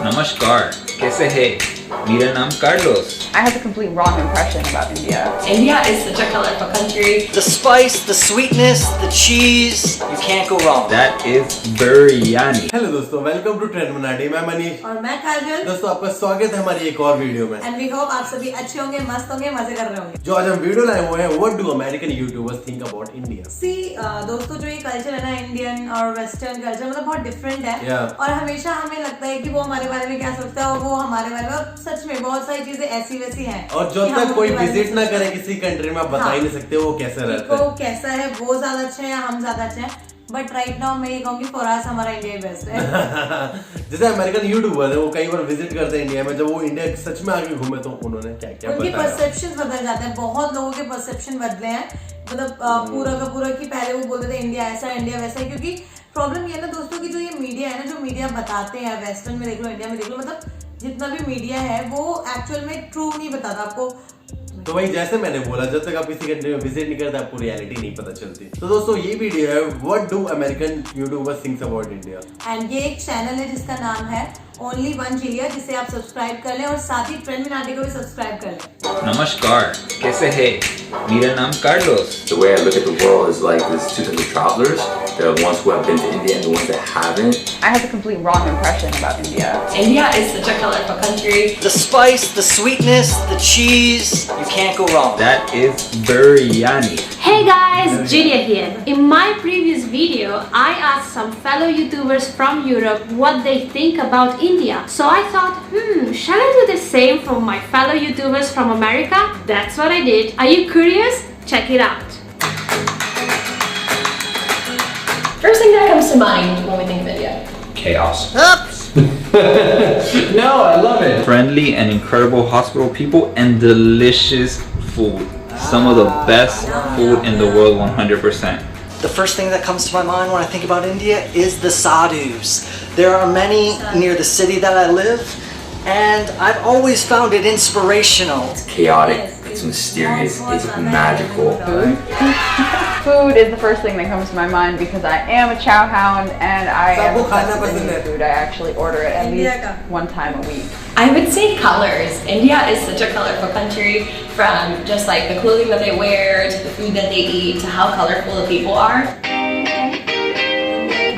नमस्कार, कैसे हैं? मेरा नाम Carlos. I have a complete wrong impression about India. India is such a colorful country. The spice, the sweetness, the cheese, you can't go wrong. That is biryani. Hello दोस्तों, welcome to ट्रेंडमिनाटी. मैं मनीष और मैं काजल. दोस्तों, आपका स्वागत है हमारी एक और वीडियो में. And we hope आप सभी अच्छे होंगे, मस्त होंगे, मजे कर रहे होंगे. जो आज हम वीडियो लाए हुए हैं, What do American YouTubers think about India? दोस्तों, जो ये कल्चर है ना, इंडियन और वेस्टर्न कल्चर मतलब बहुत डिफरेंट है. और हमेशा हमें लगता है कि वो हमारे बारे में क्या सोचता है और वो हमारे बारे में, और सच में बहुत सारी चीजें ऐसी वैसी हैं. और जब तक कोई विजिट ना करे किसी कंट्री में, आप बता ही नहीं सकते वो कैसा रहता है. वो कैसा है, वो ज्यादा अच्छा है या हम ज्यादा अच्छे हैं. बट राइट नाउ मैं ये कहूँगी फॉर अस हमारा इंडिया बेस्ट है. जैसे अमेरिकन यूट्यूबर है, वो कई बार विजिट करते हैं इंडिया में. जब वो इंडिया सच में आके घूमे तो उन्होंने क्या क्या उनके परसेप्शन बदल जाते हैं. बहुत लोगों के परसेप्शन बदले हैं. मतलब पूरा का पूरा कि पहले वो बोलते थे इंडिया ऐसा इंडिया वैसा है. क्योंकि प्रॉब्लम ये है ना दोस्तों कि जो ये मीडिया है ना, जो मीडिया बताते हैं वेस्टर्न में देख लो, इंडिया में देख लो, मतलब जितना भी मीडिया है वो एक्चुअल में ट्रू नहीं बताता आपको. तो वही जैसे मैंने बोला, जब तक आप किसी कंट्री में विजिट नहीं करते आपको रियलिटी नहीं पता चलती. तो दोस्तों, ये वीडियो है what do American YouTubers think about India. And ये एक चैनल है जिसका नाम है ओनली वन जिलिया, जिसे आप सब्सक्राइब कर लें और साथ ही ट्रेंडमिनाटी को भी सब्सक्राइब कर लें. नमस्कार, कैसे हैं? मेरा नाम Carlos. The way I look at the world is like there's two types of travelers. There are the ones who have been to India and the ones that haven't. I have a complete wrong impression about India. India is such a colorful country. The spice, the sweetness, the cheese, you can't go wrong. That is biryani. Hey guys, Giulia here. In my previous video, I asked some fellow YouTubers from Europe what they think about India. So I thought, shall I do the same for my fellow YouTubers from America? That's what I did. Are you curious? Check it out. First thing that comes to mind when we think of India. Chaos. Oops. No, I love it. Friendly and incredible hospitable people and delicious food. Some of the best food in the world, 100%. The first thing that comes to my mind when I think about India is the sadhus. There are many near the city that I live, and I've always found it inspirational. It's chaotic, it's mysterious, it's magical. Food is the first thing that comes to my mind because I am a chow hound and I am obsessed with Indian food. I actually order it at least one time a week. I would say colors. India is such a colorful country, from just like the clothing that they wear to the food that they eat to how colorful the people are.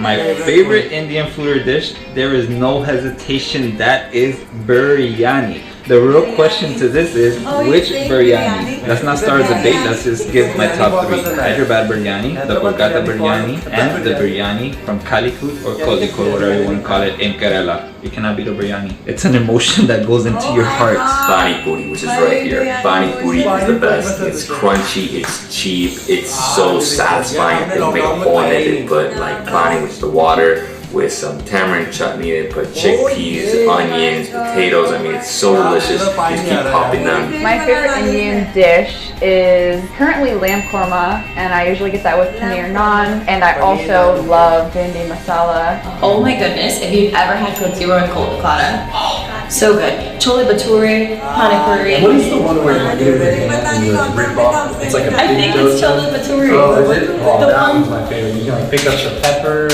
My favorite Indian food or dish, there is no hesitation, that is biryani. The real question to this is, which biryani? Let's not start a debate, let's just give my top three. Hyderabad biryani, the Kolkata biryani, and the biryani from Calicut or Kozhikode, whatever you want to call it, in Kerala. You cannot beat a biryani. It's an emotion that goes into your heart. Pani puri, which is right here. Pani puri is the best. It's crunchy, it's cheap, it's so satisfying. They make a hole in it, they put like pani, which is the water, with some tamarind chutney. They put chickpeas, onions, potatoes. I mean, it's so delicious. You just keep popping them. My favorite Indian dish is currently lamb korma, and I usually get that with paneer naan, and I also love bindi masala. Oh my goodness, if you've ever had Kolkata and Kolkata, so good. Chole bhature, pani puri. What is the one where you do it in the rib off? It's like a I think it's chole bhature. Oh, is it? Oh, The that one- one's my favorite. You can like pick up some pepper,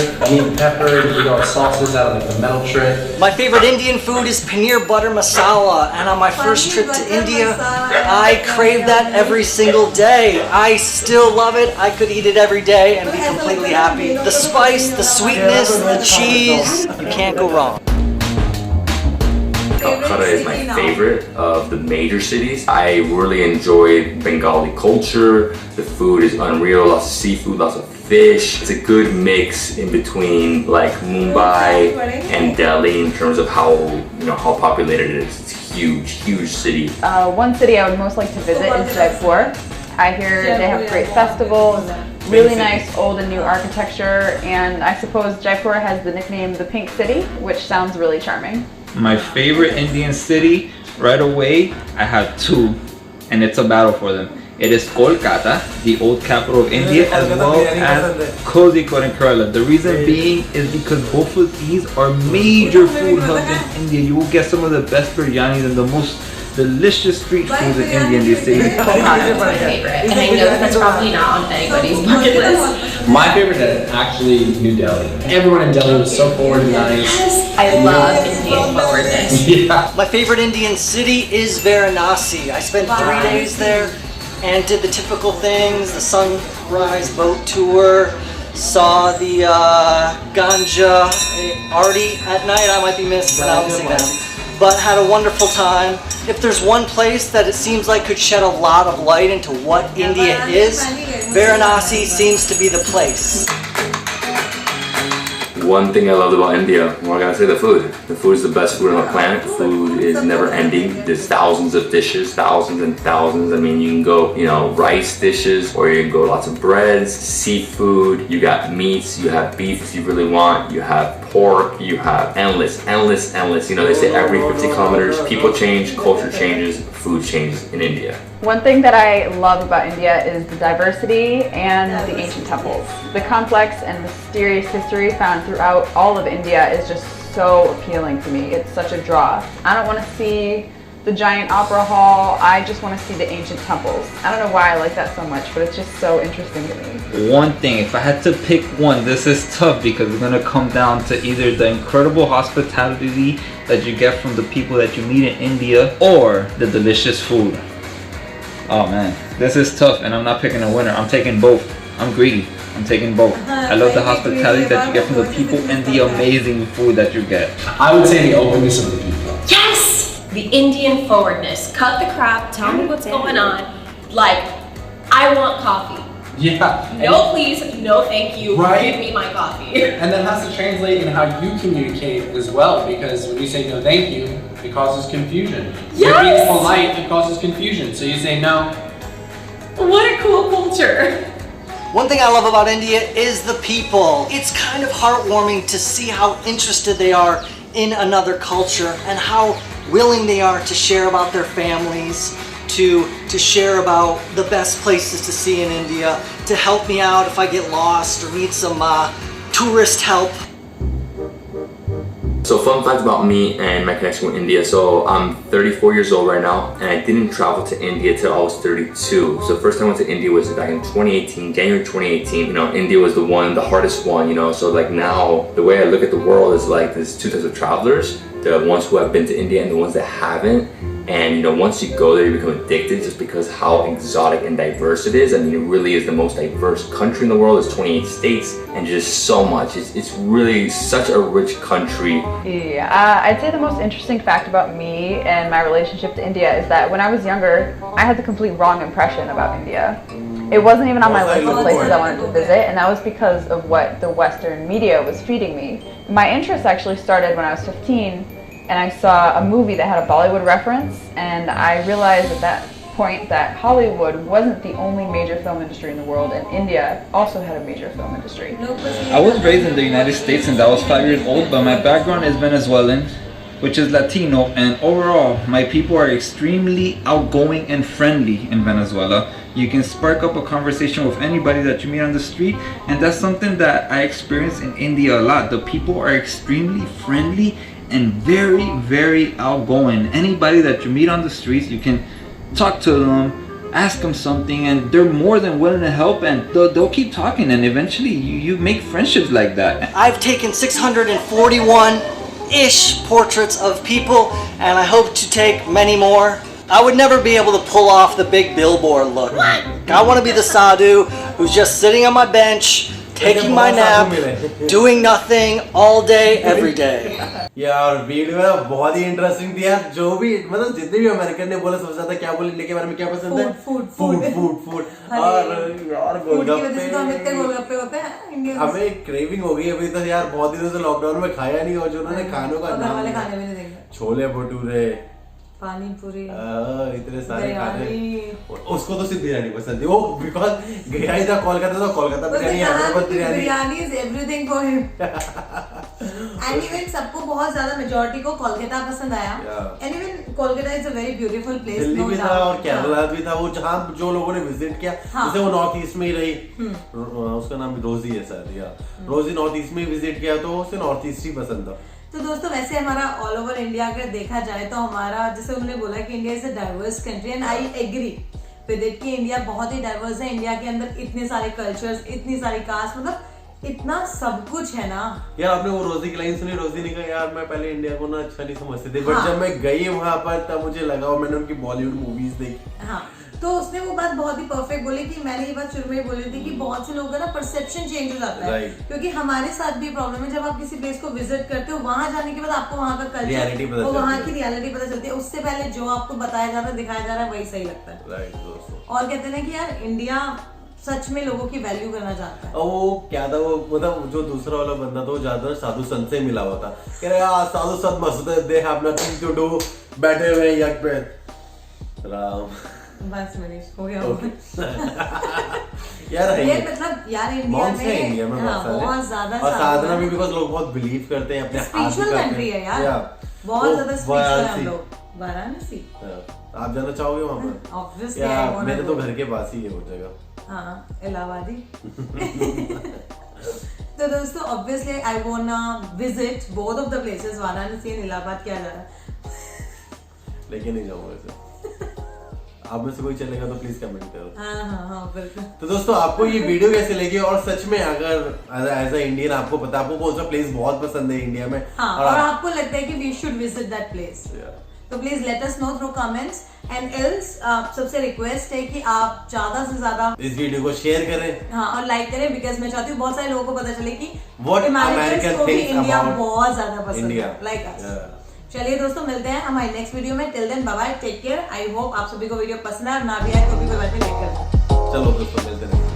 pepper, you got sauces out of like the metal tray. My favorite Indian food is paneer butter masala, and on my first trip to India, I crave that every single day. I still love it. I could eat it every day and be completely happy. The spice, the sweetness, the cheese, you can't go wrong. Calcutta is my favorite of the major cities. I really enjoy Bengali culture. The food is unreal, lots of seafood, lots of fish. It's a good mix in between like Mumbai and Delhi in terms of how populated it is. It's a huge city. One city I would most like to visit is Jaipur. I hear they have great festivals, really nice old and new architecture, and I suppose Jaipur has the nickname the Pink City, which sounds really charming. My favorite Indian city, right away, I have two, and it's a battle for them. It is Kolkata, the old capital of India, as well as Kozhikode in Kerala. The reason being is because both of these are major food hubs in India. You will get some of the best biryanis and the most delicious street foods in India in these cities. Kolkata is my favorite, and I know that's probably not on anybody's bucket list. My favorite is actually New Delhi. Everyone in Delhi was so forward and nice. I love Indian forwardness. Yeah. My favorite Indian city is Varanasi. I spent 3 days there and did the typical things, the sunrise boat tour, saw the ganja arty at night. I might be mispronouncing that, but had a wonderful time. If there's one place that it seems like could shed a lot of light into what India is, Varanasi seems to be the place. One thing I loved about India, what can I say? The food. The food is the best food on the planet. Food is never ending. There's thousands of dishes, thousands and thousands. I mean, you can go, rice dishes, or you can go lots of breads, seafood. You got meats, you have beef if you really want, you have pork, you have endless. They say every 50 kilometers, people change, culture changes, food changes in India. One thing that I love about India is the diversity and the ancient temples. The complex and mysterious history found throughout all of India is just so appealing to me. It's such a draw. I don't want to see the giant opera hall, I just want to see the ancient temples. I don't know why I like that so much, but it's just so interesting to me. One thing, if I had to pick one, this is tough because it's gonna come down to either the incredible hospitality that you get from the people that you meet in India or the delicious food. Oh man, this is tough and I'm not picking a winner. I'm taking both. I'm greedy. I'm taking both. I love the hospitality that you get from the people and the amazing food that you get. I would say the openness of the people. Yes! The Indian forwardness. Cut the crap, tell me what's going on. Like, I want coffee. Yeah. No please, no thank you, Right? give me my coffee. And that has to translate in how you communicate as well, because when you say no thank you, it causes confusion. You're being Yes! polite, it causes confusion. So you say no. What a cool culture. One thing I love about India is the people. It's kind of heartwarming to see how interested they are in another culture and how willing they are to share about their families, to share about the best places to see in India, to help me out if I get lost or need some tourist help. So fun fact about me and my connection with India. So I'm 34 years old right now, and I didn't travel to India till I was 32. So the first time I went to India was back in 2018, January 2018. India was the hardest one, So like now, the way I look at the world is like there's two types of travelers. The ones who have been to India and the ones that haven't. And once you go there, you become addicted just because how exotic and diverse it is. I mean, it really is the most diverse country in the world. It's 28 states and just so much. It's really such a rich country. Yeah, I'd say the most interesting fact about me and my relationship to India is that when I was younger, I had the complete wrong impression about India. It wasn't even on my list of places I wanted to visit, and that was because of what the Western media was feeding me. My interest actually started when I was 15. And I saw a movie that had a Bollywood reference, and I realized at that point that Hollywood wasn't the only major film industry in the world, and India also had a major film industry. I was raised in the United States and I was 5 years old, but my background is Venezuelan, which is Latino, and overall, my people are extremely outgoing and friendly in Venezuela. You can spark up a conversation with anybody that you meet on the street, and that's something that I experience in India a lot. The people are extremely friendly and very, very outgoing. Anybody that you meet on the streets, you can talk to them, ask them something, and they're more than willing to help, and they'll keep talking, and eventually you make friendships like that. I've taken 641-ish portraits of people, and I hope to take many more. I would never be able to pull off the big billboard look. I want to be the sadhu who's just sitting on my bench, taking my nap, doing nothing all day, every day. यार video बहुत ही interesting थी यार. जो भी जितने भी American ने बोला सबसे ज्यादा क्या बोले इंडिया के बारे में क्या पसंद है? फूड. और यार गोलगप्पे होते हैं इंडिया में. हमें क्रेविंग हो गई अभी तो यार. बहुत दिनों से लॉकडाउन में खाया नहीं, और जो उन्होंने खानों का नाम खाने में नहीं देखा. छोले भटूरे, पानी पूरी, इतने सारे खाने. उसको तो सिर्फ बिरयानी पसंद थी वो, बिकॉज गया ही था कोलकाता, तो Kolkata biryani, Hyderabad biryani is everything for him. And even सबको बहुत ज्यादा मेजॉरिटी को कोलकाता पसंद आया. And even Kolkata is a very beautiful place. Delhi भी था और केरला भी था, वो जहाँ जो लोगों ने विजिट किया, जैसे वो नॉर्थ ईस्ट में ही रही. उसका नाम रोजी है सर, या रोजी नॉर्थ ईस्ट में विजिट किया, तो उसे नॉर्थ ईस्ट ही पसंद था. तो दोस्तों वैसे हमारा ऑल ओवर इंडिया अगर देखा जाए तो हमारा, जैसे उन्होंने बोला कि India is a diverse country, and I agree with it कि इंडिया बहुत ही डाइवर्स है. इंडिया के अंदर इतने सारे कल्चर्स, इतनी सारी कास्ट, मतलब इतना सब कुछ है ना यार। आपने वो रोजी की लाइन सुनी? रोजी ने कहा यार मैं पहले इंडिया को ना अच्छा नहीं समझती थी, बट जब मैं गई वहां पर तब मुझे लगा, और मैंने उनकी बॉलीवुड मूवीज देखी। हाँ, तो उसने वो बात बहुत ही परफेक्ट बोली कि मैंने ये बात शुरू में ही बोली थी कि बहुत से लोगों का ना परसेप्शन चेंज हो जाता है, क्योंकि हमारे साथ भी प्रॉब्लम है। जब आप किसी प्लेस को विजिट करते हो, वहां जाने के बाद आपको वहां का कल्चर और वहां की रियलिटी पता चलती है। उससे पहले जो आपको बताया जा रहा है, दिखाया जा रहा है, वही सही लगता है। और कहते हैं कि यार इंडिया सच में लोगों की वैल्यू करना चाहता है। और वो क्या था, वो मतलब जो दूसरा वाला बंदा था वो ज्यादा साधु संत से मिला हुआ था। कह रहे यार साधु संत मस्त है, they have nothing to do, बैठे हुए यक पे। राम बस मनीष हो गया। यार ये मतलब यार इंडिया में बहुत ज्यादा और साधना में बिकॉज़ लोग बहुत बिलीव करते हैं, अपने स्पिरिचुअल कंट्री है यार, बहुत ज्यादा स्पिरिचुअल है हम लोग। वाराणसी आप जाना चाहोगे वहां पर? ऑब्वियसली मेरे तो घर के पास ही है वो जगह। हाँ, इलाहाबादी। तो दोस्तों obviously I वांना visit both of the places, Varanasi and Allahabad. क्या जा रहा है? लेके नहीं जाऊंगा इसे। आप में से कोई चलेगा तो प्लीज कमेंट करो। हाँ बिल्कुल। तो दोस्तों आपको ये वीडियो कैसे लगी, और सच में अगर एज अ इंडियन आपको पता, आपको कौन सा प्लेस बहुत पसंद है इंडिया में, और आपको लगता है कि we should visit that place, तो please let us know through comments. And else सबसे रिक्वेस्ट है कि आप ज्यादा से ज्यादा इस वीडियो को शेयर करें, हाँ, और लाइक करें, बिकॉज मैं चाहती हूँ बहुत सारे लोगों को पता चले कि अमेरिकन को भी थिंग्स इंडिया अबाउट बहुत ज्यादा पसंद है, लाइक इंडिया। अस। चलिए दोस्तों, मिलते हैं हमारे नेक्स्ट वीडियो में। Till then bye bye, take care. I hope आप सभी को वीडियो पसंद है, और ना भी आए तो भी कोई बात नहीं, लाइक कर दो। चलो दोस्तों मिलते हैं।